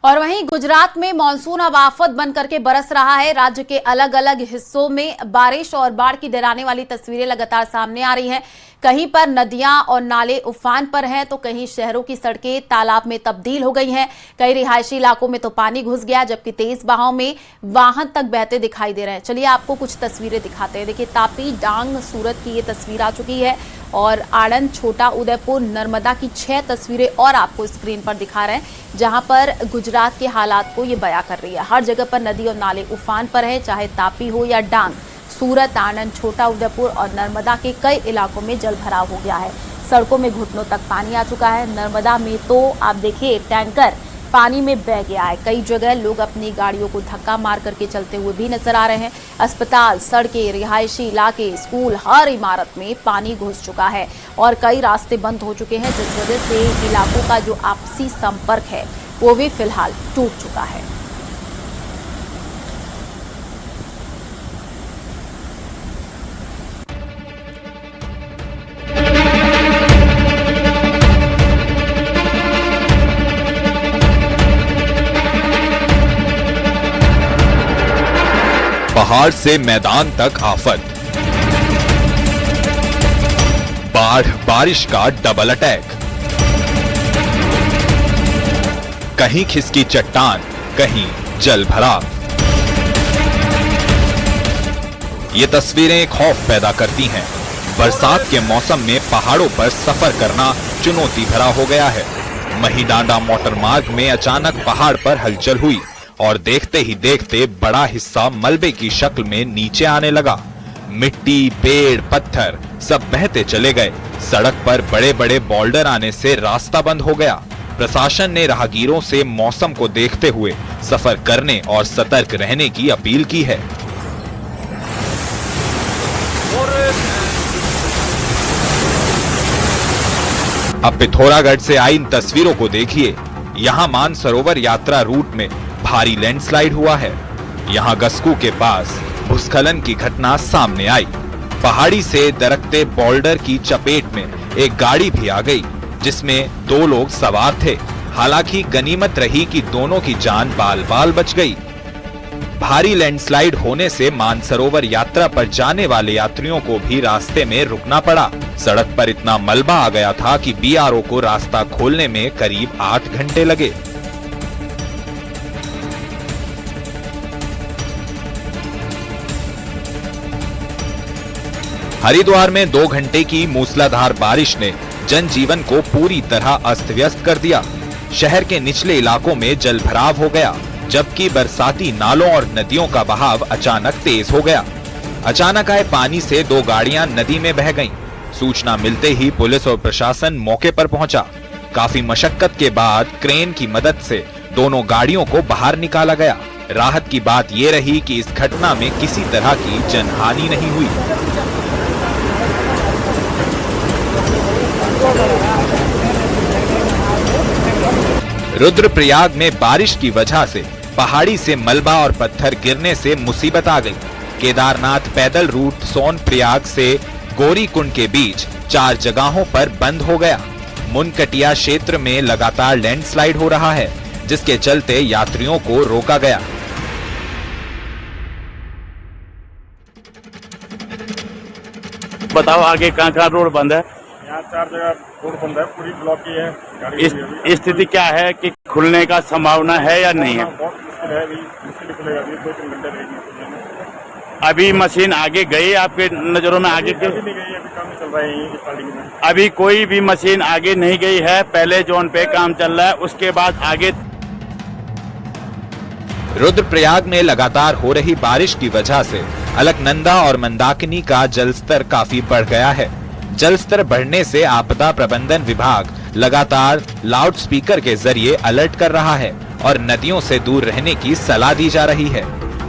और वहीं गुजरात में मानसून अब आफत बन करके बरस रहा है। राज्य के अलग अलग हिस्सों में बारिश और बाढ़ की डराने वाली तस्वीरें लगातार सामने आ रही हैं। कहीं पर नदियां और नाले उफान पर हैं तो कहीं शहरों की सड़कें तालाब में तब्दील हो गई हैं। कई रिहायशी इलाकों में तो पानी घुस गया, जबकि तेज बहाव में वाहन तक बहते दिखाई दे रहे हैं। चलिए आपको कुछ तस्वीरें दिखाते हैं। देखिए, तापी, डांग, सूरत की ये तस्वीर आ चुकी है और आणंद, छोटा उदेपुर, नर्मदा की 6 तस्वीरें और आपको स्क्रीन पर दिखा रहे हैं, जहां पर गुजरात के हालात को ये बयां कर रही है। हर जगह पर नदी और नाले उफान पर है, चाहे तापी हो या डांग। सूरत, आणंद, छोटा उदेपुर और नर्मदा के कई इलाकों में जल भराव हो गया है। सड़कों में घुटनों तक पानी आ चुका है। नर्मदा में तो आप देखिए टैंकर पानी में बह गया है। कई जगह लोग अपनी गाड़ियों को धक्का मार करके चलते हुए भी नजर आ रहे हैं। अस्पताल, सड़कें, रिहायशी इलाके, स्कूल, हर इमारत में पानी घुस चुका है और कई रास्ते बंद हो चुके हैं, जिस वजह से इलाकों का जो आपसी संपर्क है वो भी फिलहाल टूट चुका है। पहाड़ से मैदान तक आफत, बाढ़ बारिश का डबल अटैक। कहीं खिसकी चट्टान, कहीं जल भराव। ये तस्वीरें खौफ पैदा करती हैं। बरसात के मौसम में पहाड़ों पर सफर करना चुनौती भरा हो गया है। महीडांडा मोटर मार्ग में अचानक पहाड़ पर हलचल हुई और देखते ही देखते बड़ा हिस्सा मलबे की शक्ल में नीचे आने लगा। मिट्टी, पेड़, पत्थर सब बहते चले गए। सड़क पर बड़े बड़े बोल्डर आने से रास्ता बंद हो गया। प्रशासन ने राहगीरों से मौसम को देखते हुए सफर करने और सतर्क रहने की अपील की है। अब पिथौरागढ़ से आई इन तस्वीरों को देखिए। यहाँ मानसरोवर यात्रा रूट में भारी लैंडस्लाइड हुआ है। यहाँ गस्कू के पास भूस्खलन की घटना सामने आई। पहाड़ी से दरकते बोल्डर की चपेट में एक गाड़ी भी आ गई, जिसमें 2 लोग सवार थे। हालांकि गनीमत रही कि दोनों की जान बाल बाल बच गई। भारी लैंडस्लाइड होने से मानसरोवर यात्रा पर जाने वाले यात्रियों को भी रास्ते में रुकना पड़ा। सड़क पर इतना मलबा आ गया था कि बीआरओ को रास्ता खोलने में करीब 8 घंटे लगे। हरिद्वार में 2 घंटे की मूसलाधार बारिश ने जनजीवन को पूरी तरह अस्त व्यस्त कर दिया। शहर के निचले इलाकों में जल भराव हो गया, जबकि बरसाती नालों और नदियों का बहाव अचानक तेज हो गया। अचानक आए पानी से 2 गाड़ियां नदी में बह गईं। सूचना मिलते ही पुलिस और प्रशासन मौके पर पहुंचा। काफी मशक्कत के बाद क्रेन की मदद से दोनों गाड़ियों को बाहर निकाला गया। राहत की बात यह रही कि इस घटना में किसी तरह की जनहानि नहीं हुई। रुद्रप्रयाग में बारिश की वजह से पहाड़ी से मलबा और पत्थर गिरने से मुसीबत आ गई। केदारनाथ पैदल रूट सोनप्रयाग से गौरीकुंड के बीच 4 जगहों पर बंद हो गया। मुनकटिया क्षेत्र में लगातार लैंडस्लाइड हो रहा है, जिसके चलते यात्रियों को रोका गया। बताओ आगे कहाँ रोड बंद है? यहाँ 4 जगह रोड बंद है, पूरी ब्लॉक की है। स्थिति क्या है कि खुलने का संभावना है या नहीं है? बहुत मुश्किल है, अभी मुश्किल खुलेगा, अभी 2-3 घंटे लगेंगे। अभी मशीन आगे गई आपके नजरों में? आगे नहीं गई, अभी काम चल रहा है स्टार्टिंग में। अभी कोई भी मशीन आगे नहीं गई है। पहले जोन पे काम चल रहा है, उसके बाद आगे। रुद्रप्रयाग में लगातार हो रही बारिश की वजह से अलकनंदा और मंदाकिनी का जलस्तर काफी बढ़ गया है। जलस्तर बढ़ने से आपदा प्रबंधन विभाग लगातार लाउडस्पीकर के जरिए अलर्ट कर रहा है और नदियों से दूर रहने की सलाह दी जा रही है।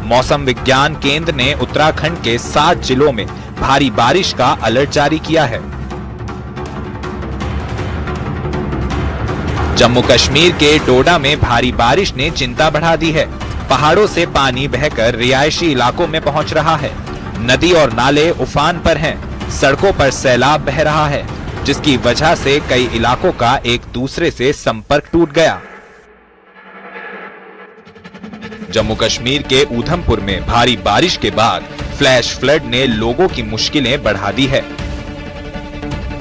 मौसम विज्ञान केंद्र ने उत्तराखंड के 7 जिलों में भारी बारिश का अलर्ट जारी किया है। जम्मू कश्मीर के डोडा में भारी बारिश ने चिंता बढ़ा दी है। पहाड़ों से पानी बहकर रिहायशी इलाकों में पहुंच रहा है। नदी और नाले उफान पर हैं। सड़कों पर सैलाब बह रहा है, जिसकी वजह से कई इलाकों का एक दूसरे से संपर्क टूट गया। जम्मू कश्मीर के ऊधमपुर में भारी बारिश के बाद फ्लैश फ्लड ने लोगों की मुश्किलें बढ़ा दी है।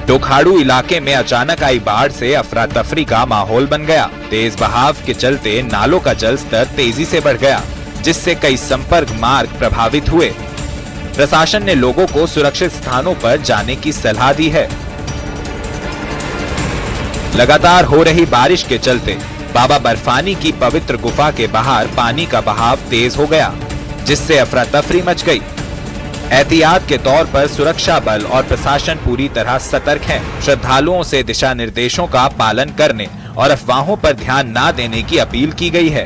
टोखाड़ू इलाके में अचानक आई बाढ़ से अफरा तफरी का माहौल बन गया। तेज बहाव के चलते नालों का जल स्तर तेजी से बढ़ गया, जिससे कई संपर्क मार्ग प्रभावित हुए। प्रशासन ने लोगों को सुरक्षित स्थानों पर जाने की सलाह दी है। लगातार हो रही बारिश के चलते बाबा बर्फानी की पवित्र गुफा के बाहर पानी का बहाव तेज हो गया, जिससे अफरा तफरी मच गई। एहतियात के तौर पर सुरक्षा बल और प्रशासन पूरी तरह सतर्क है। श्रद्धालुओं से दिशा निर्देशों का पालन करने और अफवाहों पर ध्यान न देने की अपील की गई है।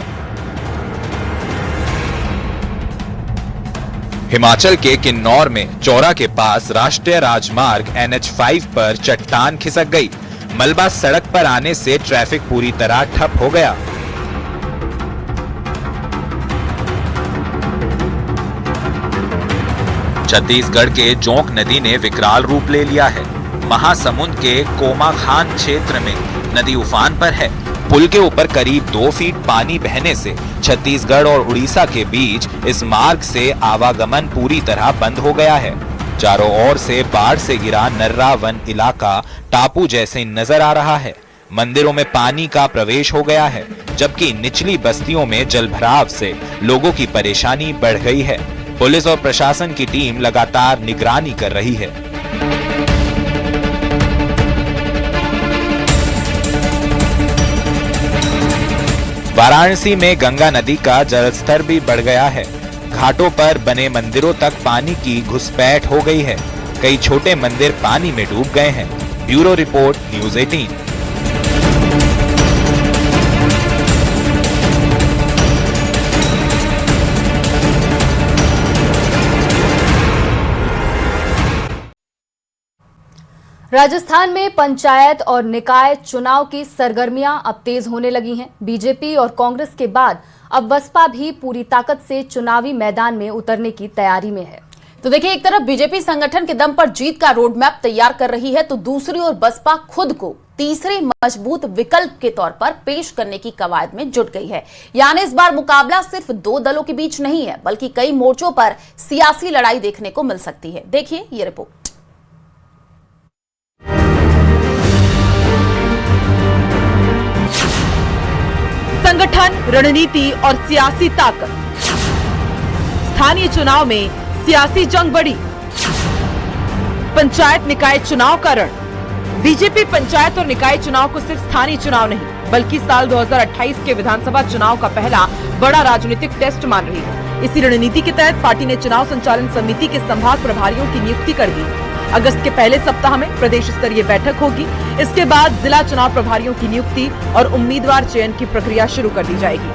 हिमाचल के किन्नौर में चौरा के पास राष्ट्रीय राजमार्ग NH5 पर चट्टान खिसक गई। मलबा सड़क पर आने से ट्रैफिक पूरी तरह ठप हो गया। छत्तीसगढ़ के जोंक नदी ने विकराल रूप ले लिया है। महासमुंद के कोमाखान क्षेत्र में नदी उफान पर है। पुल के ऊपर करीब 2 फीट पानी बहने से छत्तीसगढ़ और उड़ीसा के बीच इस मार्ग से आवागमन पूरी तरह बंद हो गया है। चारों ओर से बाढ़ से घिरा नर्रा वन इलाका टापू जैसे नजर आ रहा है। मंदिरों में पानी का प्रवेश हो गया है, जबकि निचली बस्तियों में जलभराव से लोगों की परेशानी बढ़ गई है। पुलिस और प्रशासन की टीम लगातार निगरानी कर रही है। वाराणसी में गंगा नदी का जलस्तर भी बढ़ गया है। घाटों पर बने मंदिरों तक पानी की घुसपैठ हो गई है। कई छोटे मंदिर पानी में डूब गए हैं। Bureau report, news 18। राजस्थान में पंचायत और निकाय चुनाव की सरगर्मियां अब तेज होने लगी हैं। बीजेपी और कांग्रेस के बाद अब बसपा भी पूरी ताकत से चुनावी मैदान में उतरने की तैयारी में है। तो देखिए, एक तरफ बीजेपी संगठन के दम पर जीत का रोड मैप तैयार कर रही है, तो दूसरी ओर बसपा खुद को तीसरे मजबूत विकल्प के तौर पर पेश करने की कवायद में जुट गई है। यानी इस बार मुकाबला सिर्फ 2 दलों के बीच नहीं है, बल्कि कई मोर्चों पर सियासी लड़ाई देखने को मिल सकती है। देखिए ये रिपोर्ट। संगठन, रणनीति और सियासी ताकत। स्थानीय चुनाव में सियासी जंग बढ़ी। पंचायत निकाय चुनाव का रण। बीजेपी पंचायत और निकाय चुनाव को सिर्फ स्थानीय चुनाव नहीं, बल्कि साल 2028 के विधानसभा चुनाव का पहला बड़ा राजनीतिक टेस्ट मान रही है। इसी रणनीति के तहत पार्टी ने चुनाव संचालन समिति के संभाग प्रभारियों की नियुक्ति कर दी। अगस्त के पहले सप्ताह में प्रदेश स्तरीय बैठक होगी। इसके बाद जिला चुनाव प्रभारियों की नियुक्ति और उम्मीदवार चयन की प्रक्रिया शुरू कर दी जाएगी।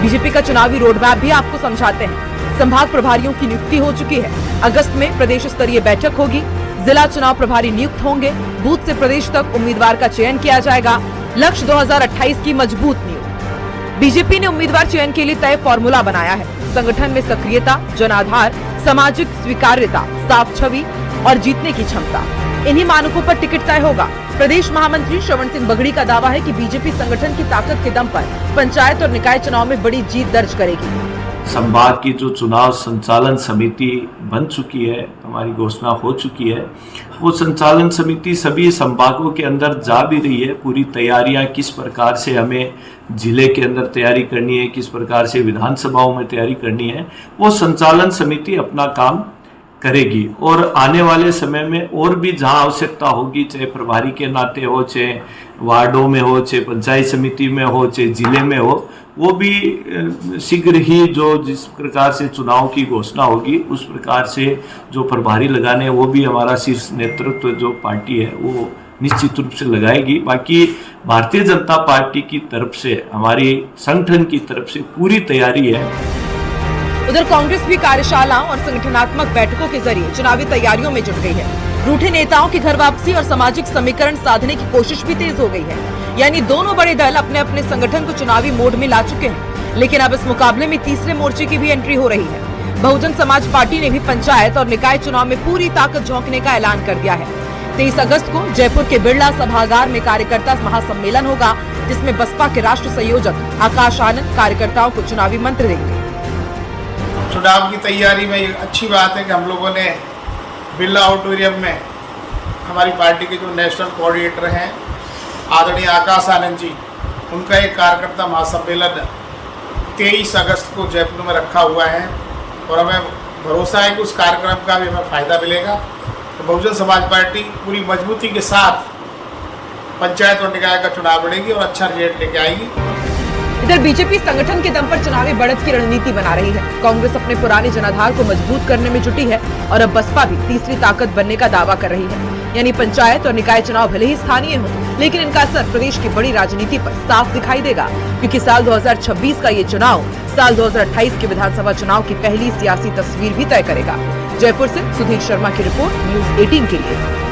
बीजेपी का चुनावी रोड मैप भी आपको समझाते हैं। संभाग प्रभारियों की नियुक्ति हो चुकी है। अगस्त में प्रदेश स्तरीय बैठक होगी। जिला चुनाव प्रभारी नियुक्त होंगे। बूथ से प्रदेश तक उम्मीदवार का चयन किया जाएगा। लक्ष्य 2028 की मजबूत नींव। बीजेपी ने उम्मीदवार चयन के लिए तय फॉर्मूला बनाया है। संगठन में सक्रियता, जनाधार, सामाजिक स्वीकार्यता, साफ छवि और जीतने की क्षमता, इन्हीं मानकों पर टिकट तय होगा। प्रदेश महामंत्री श्रवण सिंह बगड़ी का दावा है कि बीजेपी संगठन की ताकत के दम पर पंचायत और निकाय चुनाव में बड़ी जीत दर्ज करेगी। संभाग की जो चुनाव संचालन समिति बन चुकी है, हमारी घोषणा हो चुकी है, वो संचालन समिति सभी संभागों के अंदर जा भी रही है। पूरी तैयारियां किस प्रकार से हमें जिले के अंदर तैयारी करनी है, किस प्रकार से विधानसभाओं में तैयारी करनी है, वो संचालन समिति अपना काम करेगी। और आने वाले समय में और भी जहां आवश्यकता होगी, चाहे प्रभारी के नाते हो, चाहे वार्डों में हो, चाहे पंचायत समिति में हो, चाहे जिले में हो, वो भी शीघ्र ही जो जिस प्रकार से चुनाव की घोषणा होगी उस प्रकार से जो प्रभारी लगाने, वो भी हमारा शीर्ष नेतृत्व जो पार्टी है वो निश्चित रूप से लगाएगी। बाकी भारतीय जनता पार्टी की तरफ से, हमारी संगठन की तरफ से पूरी तैयारी है। उधर कांग्रेस भी कार्यशाला और संगठनात्मक बैठकों के जरिए चुनावी तैयारियों में जुट गई है। रूठे नेताओं की घर वापसी और सामाजिक समीकरण साधने की कोशिश भी तेज हो गई है। यानी दोनों बड़े दल अपने अपने संगठन को चुनावी मोड में ला चुके हैं। लेकिन अब इस मुकाबले में तीसरे मोर्चे की भी एंट्री हो रही है। बहुजन समाज पार्टी ने भी पंचायत और निकाय चुनाव में पूरी ताकत झोंकने का ऐलान कर दिया है। 23 अगस्त को जयपुर के बिरला सभागार में कार्यकर्ता महासम्मेलन होगा। जिसमें बसपा के राष्ट्र संयोजक आकाश आनंद कार्यकर्ताओं को चुनावी मंत्र देंगे। चुनाव की तैयारी में ये अच्छी बात है कि हम लोगों ने बिरला ऑडिटोरियम में हमारी पार्टी के जो नेशनल कोऑर्डिनेटर हैं आदरणीय आकाश आनंद जी, उनका एक कार्यकर्ता महासम्मेलन 23 अगस्त को जयपुर में रखा हुआ है और हमें भरोसा है कि उस कार्यक्रम का भी हमें फायदा मिलेगा। तो बहुजन समाज पार्टी पूरी मजबूती के साथ पंचायत और निकाय का चुनाव लड़ेगी और अच्छा रिजल्ट लेके आएगी। इधर बीजेपी संगठन के दम पर चुनावी बढ़त की रणनीति बना रही है। कांग्रेस अपने पुराने जनाधार को मजबूत करने में जुटी है और अब बसपा भी तीसरी ताकत बनने का दावा कर रही है। यानी पंचायत और निकाय चुनाव भले ही स्थानीय हो, लेकिन इनका असर प्रदेश की बड़ी राजनीति पर साफ दिखाई देगा, क्योंकि साल 2026 का ये चुनाव साल 2028 के विधानसभा चुनाव की पहली सियासी तस्वीर भी तय करेगा। जयपुर से सुधीर शर्मा की रिपोर्ट, न्यूज़ 18 के लिए।